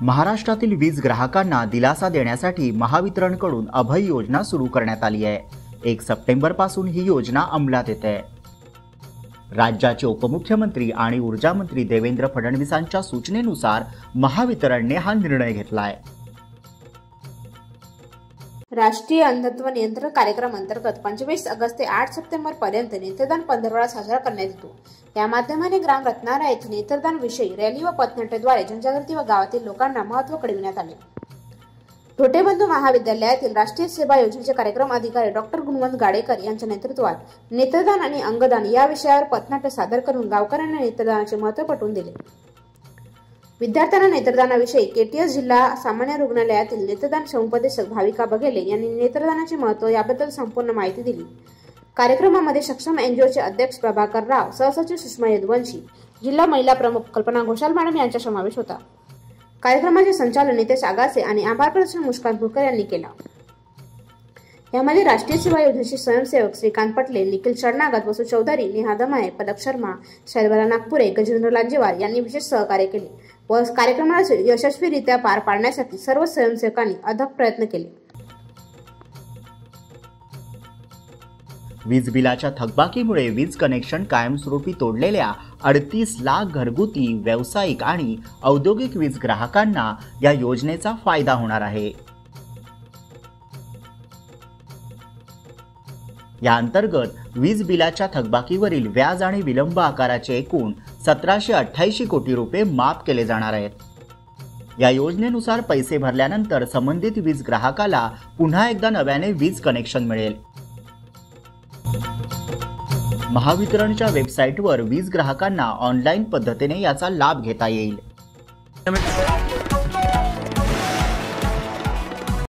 महाराष्ट्रातील वीज ग्राहकांना दिलासा देण्यासाठी महावितरणकडून अभय योजना सुरू करण्यात आली आहे। 1 सप्टेंबर पासून ही योजना अंमलात येते आहे। राज्याचे उपमुख्यमंत्री आणि ऊर्जा मंत्री देवेंद्र फडणवीसांच्या सूचनेनुसार महावितरणने हा निर्णय घेतला आहे। राष्ट्रीय अंधत्व नियंत्रण कार्यक्रम अंतर्गत 25 ऑगस्ट ते 8 सप्टेंबर पर्यंत नेत्रदान पंधरवडा साजरा करण्यात येतो। या माध्यमाने ग्राम रत्नागिरी येथे नेत्रदान विषयी रॅली व पथनाट्याद्वारे जनजागृती व गावातील लोकांना महत्त्व कळविण्यात आले। धोटेबंधू महाविद्यालयातील राष्ट्रीय सेवा योजनेचे कार्यक्रम अधिकारी डॉक्टर गुणवंत गाडेकर यांच्या नेतृत्वात नेत्रदान आणि अंगदान या विषयावर पथनाट्य सादर करून गावकऱ्यांना नेत्रदानाचे महत्त्व पटवून दिले। विद्यार्थ्यांना नेत्रदानाविषयी केटीएस जिल्हा सामान्य रुग्णालयातील नेत्रदान समुपदेशक भाविका बघेले यांनी नेत्रदानाचे महत्त्व याबद्दल संपूर्ण माहिती दिली। कार्यक्रमामध्ये सक्षम एनजीओचे अध्यक्ष प्रभाकर राव, सहसचिव सुषमा यदुवंशी, जिल्हा महिला प्रमुख कल्पना घोषाल मॅडम यांचा समावेश होता। कार्यक्रमाचे संचालन नितेश आगासे आणि आभार प्रदर्शन मुस्कान पुरकर यांनी केला। यामध्ये राष्ट्रीय सेवा योजनेचे स्वयंसेवक श्रीकांत पटले, निखिल शरणागत, वसु चौधरी, नेहा दमाये, पदक शर्मा, शैलबाला नागपुरे, गजेंद्र लांजेवार यांनी विशेष सहकार्य केले व कार्यक्रमाला यशस्वीरित्या पार पाडण्यासाठी सर्व स्वयंसेवकांनी अथक प्रयत्न केले। वीज बिलाच्या थकबाकीमुळे वीज कनेक्शन कायमस्वरूपी तोडलेल्या 38 लाख घरगुती, व्यावसायिक आणि औद्योगिक वीज ग्राहकांना या योजनेचा फायदा होणार आहे। या अंतर्गत वीज बिलाच्या थकबाकीवरील व्याज आणि विलंब आकाराचे एकूण 1788 कोटी रुपये माफ केले जाणार आहेत। या योजनेनुसार पैसे भरल्यानंतर संबंधित वीज ग्राहकाला पुन्हा एकदा नव्याने वीज कनेक्शन मिळेल। महावितरणच्या वेबसाईटवर वीज ग्राहकांना ऑनलाईन पद्धतीने याचा लाभ घेता येईल।